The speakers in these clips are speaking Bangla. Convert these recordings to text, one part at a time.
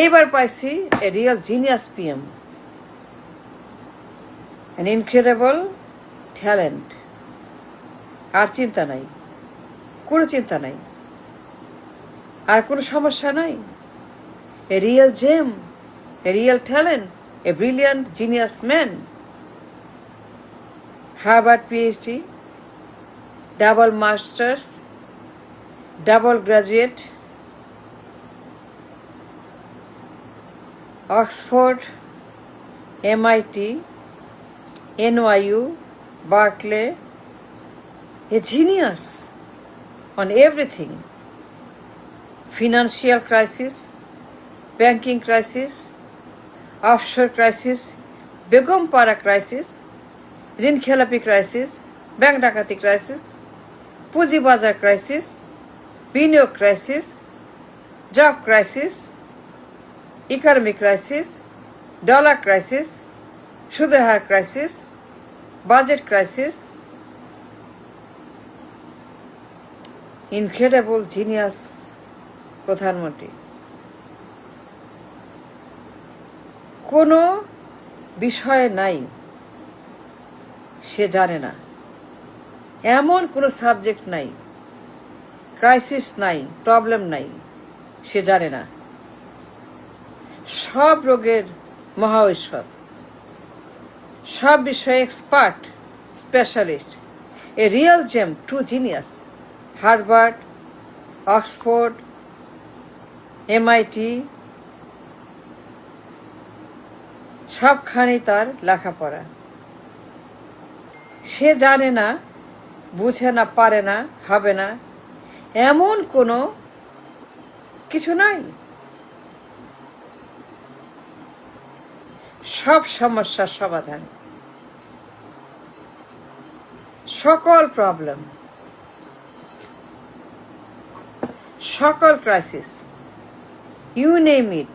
এইবার পাইছি a real genius PM, an incredible talent. আর চিন্তা নাই, কোনো চিন্তা নাই, আর কোনো সমস্যা নাই। A real gem, a real talent, a brilliant genius man. Harvard PhD, double masters, double graduate, Oxford, MIT, NYU, Berkeley, a genius on everything. Financial crisis, banking crisis, offshore crisis, Begumpara crisis, ঋণ খেলাপি ক্রাইসিস, ব্যাংক ডাকাতি ক্রাইসিস, পুঁজিবাজার ক্রাইসিস, বিনিয়োগ crisis, job crisis, economic crisis, dollar crisis, সুদের হার crisis, budget crisis, incredible genius প্রধানমন্ত্রী। কোনো বিষয় নাই সে জানে না, এমন কোনো সাবজেক্ট নাই, ক্রাইসিস নাই, প্রবলেম নাই সে জানে না। সব রোগের মহা ঔষধ, সব বিষয়ে expert, specialist, a real gem, true genius. Harvard, Oxford, MIT, সবখানেই তার লেখাপড়া। সে জানে না, বুঝে না, পারে না, হবে না, এমন কোনো কিছু নাই। সব সমস্যার সমাধান, সকল প্রবলেম, সকল crisis, you name it,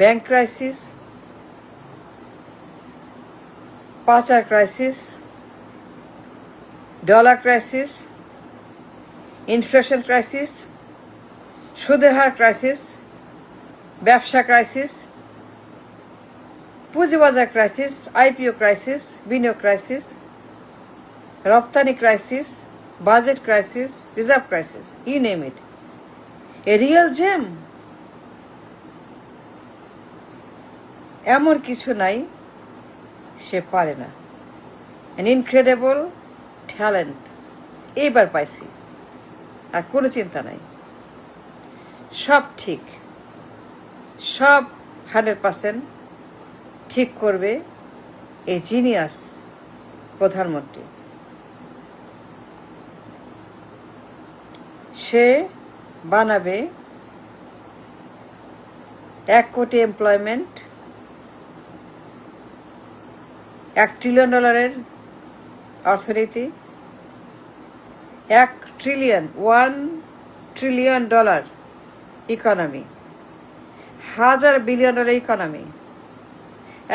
bank crisis, পাচার crisis, dollar crisis, inflation crisis, সুদের হার ক্রাইসিস, ব্যবসা ক্রাইসিস, পুঁজিবাজার ক্রাইসিস, IPO ক্রাইসিস, বিনিয়োগ ক্রাইসিস, রপ্তানি crisis, budget crisis, reserve crisis, you name it, a real gem. এমন কিছু নাই সে পারে না, অ্যান ইনক্রেডিবল ট্যালেন্ট। এইবার পাইছি, আর কোনো চিন্তা নাই, সব ঠিক, সব 100% ঠিক করবে এই জিনিয়াস প্রধানমন্ত্রী। সে বানাবে 1 কোটি এমপ্লয়মেন্ট, $1 ট্রিলিয়ন অর্থনীতি, $1 ট্রিলিয়ন ইকোনমি, 1000 বিলিয়ন ইকোনমি,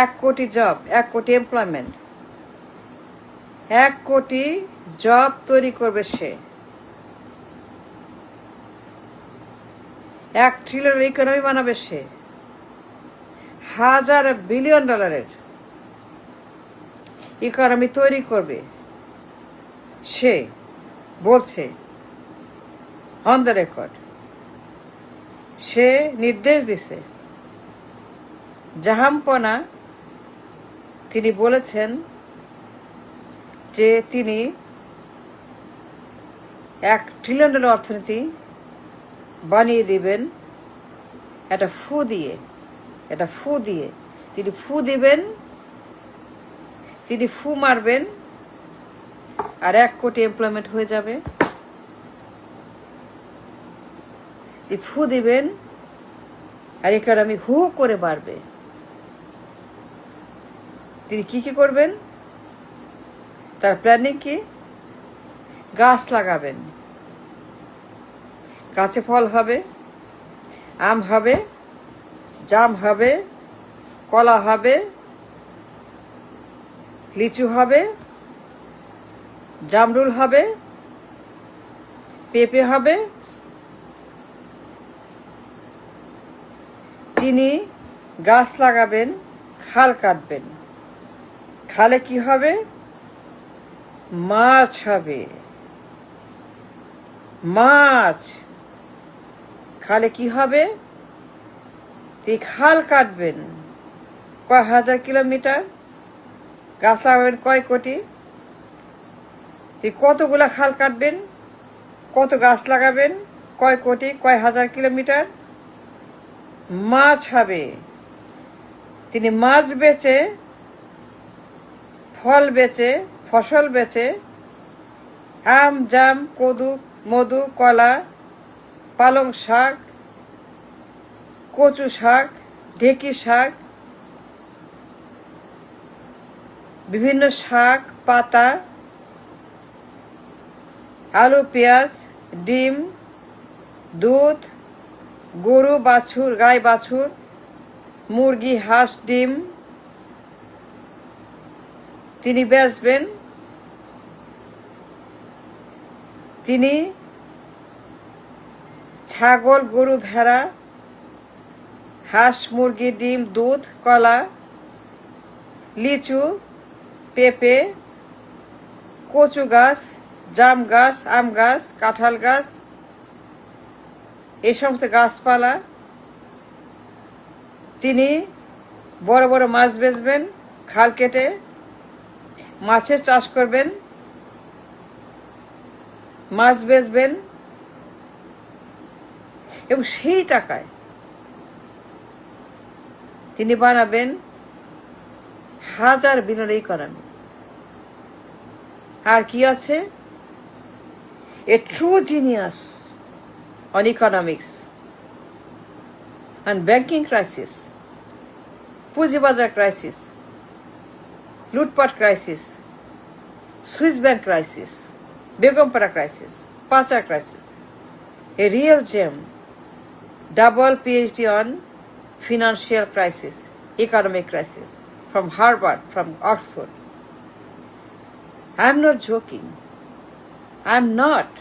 1 কোটি জব, 1 কোটি এমপ্লয়মেন্ট, 1 কোটি জব তৈরি করবে সে, $1 ট্রিলিয়ন ইকোনমি বানাবে সে, 1000 বিলিয়ন ইকোনমি তৈরি করবে সে, বলছে অন দ্য রেকর্ড। সে নির্দেশ দিছে, জাহাম্পনা তিনি বলেছেন যে তিনি $1 ট্রিলিয়ন অর্থনীতি বানিয়ে দিবেন। একটা ফু দিয়ে তিনি ফু দিবেন, তিনি ফু মারবেন, আর 1 কোটি এমপ্লয়মেন্ট হয়ে যাবে। ফু দিবেন আর ইকোনমি হু করে বাড়বে। তিনি কি কি করবেন, তার প্ল্যানিং কি? গাছ লাগাবেন, গাছে ফল হবে, আম হবে, জাম হবে, কলা হবে, লিচু হবে, জামরুল হবে, পেঁপে হবে, তিনি গাছ লাগাবেন, খাল কাটবেন। খালে কি হবে? মাছ হবে। মাছ। খালে কি হবে? খাল কাটবেন কয় হাজার কিলোমিটার, গাছ লাগাবেন কয় কোটি। কতগুলা খাল কাটবেন, কত গাছ লাগাবেন, কয় কোটি, কয় হাজার কিলোমিটার। মাছ হবে। তিনি মাছ বেচে, ফল বেচে, ফসল বেচে, আম, জাম, কদু, মধু, কলা, পালং শাক, কচু শাক, ঢেঁকি শাক, বিভিন্ন শাক পাতা, আলু, পেঁয়াজ, ডিম, দুধ, গরু বাছুর, গাই বাছুর, মুরগি, হাঁস, ডিম তিনি বেচবেন। তিনি ছাগল, গরু, ভেড়া, হাঁস, মুরগি, ডিম, দুধ, কলা, লিচু, পেঁপে, কচু গাছ, জাম গাছ, আম গাছ, কাঁঠাল গাছ, এই সমস্ত গাছপালা। তিনি বড় বড় মাছ বেচবেন, খাল কেটে মাছের চাষ করবেন, মাছ বেচবেন, এবং সেই টাকায় তিনি বানাবেন হাজার বিলিয়ন ইকোনমি। আর কি আছে? A true genius on economics and banking crisis, পুঁজিবাজার ক্রাইসিস, লুটপাট crisis, Swiss bank crisis, Begumpara crisis, পাচার crisis. A real gem, double PhD on financial crisis, economic crisis, from Harvard, from Oxford. I'm not joking. I'm not.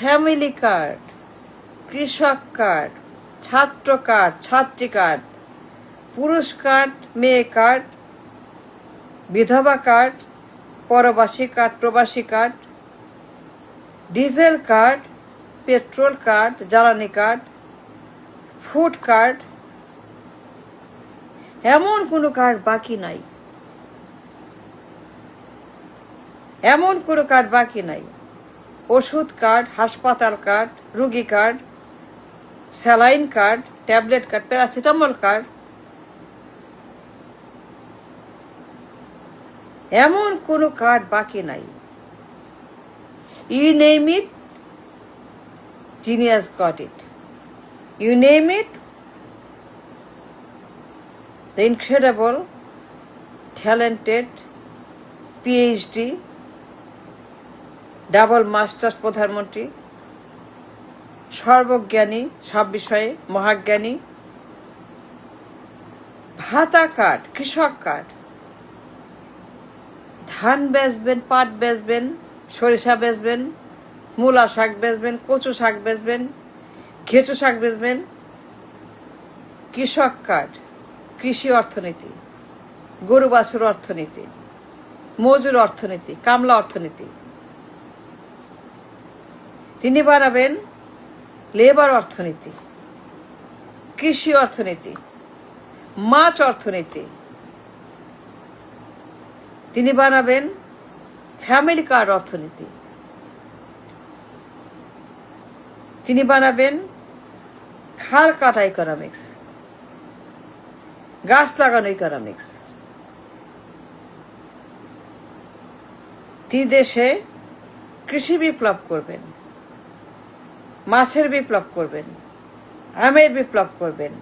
Family card, কৃষক কার্ড, ছাত্র কার্ড, ছাত্রী কার্ড, পুরুষ কার্ড, মেয়ে কার্ড, বিধবা কার্ড, পরবাসী কার্ড, প্রবাসী card, diesel card, petrol card, জ্বালানি কার্ড, ফুড কার্ড, এমন কোনো কার্ড বাকি নাই। এমন কোনো কার্ড বাকি নাই। ওষুধ কার্ড, হাসপাতাল কার্ড, রুগী card, saline card, tablet card, paracetamol card, এমন কোনো কার্ড বাকি নাই। You name it, genius got it. You name it, the incredible, talented, PhD, double masters প্রধানমন্ত্রী, সর্বজ্ঞানী, সব বিষয়ে মহাজ্ঞানী, ভাতা কার্ড, কৃষক কার্ড, ধান বেচবেন, পাট বেচবেন, সরিষা বেচবেন, মূলা শাক বেচবেন, কচু শাক বেচবেন, ঘেঁচু শাক বেচবেন। কৃষক কার্ড, কৃষি অর্থনীতি, গরু বাছুর অর্থনীতি, মজুর অর্থনীতি, কামলা অর্থনীতি। তিনি বানাবেন লেবার অর্থনীতি, কৃষি অর্থনীতি, মাছ অর্থনীতি। তিনি বানাবেন ফ্যামিলি কার্ড অর্থনীতি। তিনি বানাবেন খাল কাটা ইকোনমিক্স, গাছ লাগানো ইকোনমিক্স। তিনি দেশে কৃষি বিপ্লব করবেন, মাছের বিপ্লব করবেন, আমের বিপ্লব করবেন,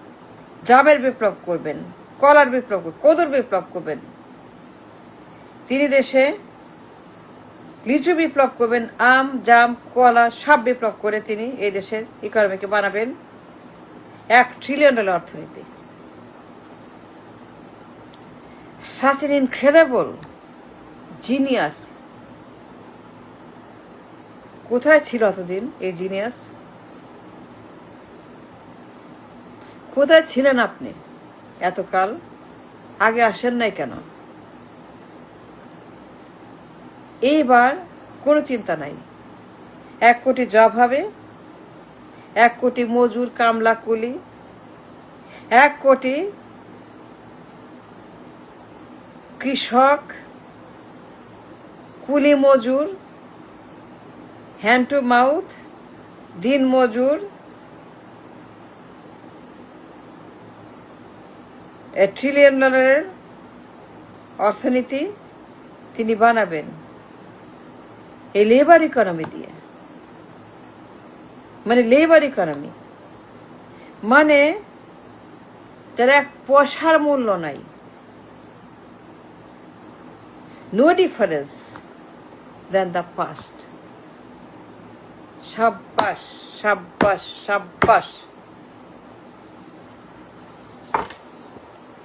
জামের বিপ্লব করবেন, কলার বিপ্লব করবেন, কদুর বিপ্লব করবেন। তিনি দেশে লিচু বিপ্লব করবেন, আম, জাম, কলা সব বিপ্লব করে তিনি এই দেশের ইকোনমিকে বানাবেন $1 ট্রিলিয়ন অর্থনীতি। Such an incredible genius. কোথায় ছিল এতদিন এই জিনিয়াস? কোথায় ছিলেন আপনি এতকাল? আগে আসেন নাই কেন? এইবার কোনো চিন্তা নাই, 1 কোটি জব হবে, 1 কোটি মজুর কামলা কুলি, 1 কোটি কৃষক কুলি মজুর, হ্যান্ড টু মাউথ, দিন মজুর, $1 ট্রিলিয়ন অর্থনীতি তিনি বানাবেন এই লেবার ইকোনমি দিয়ে। মানে লেবার ইকোনমি মানে যারা 1 পয়সার মূল্য নাই, no difference then the past. সাব্বাস সাব্বাস সাব্বাস।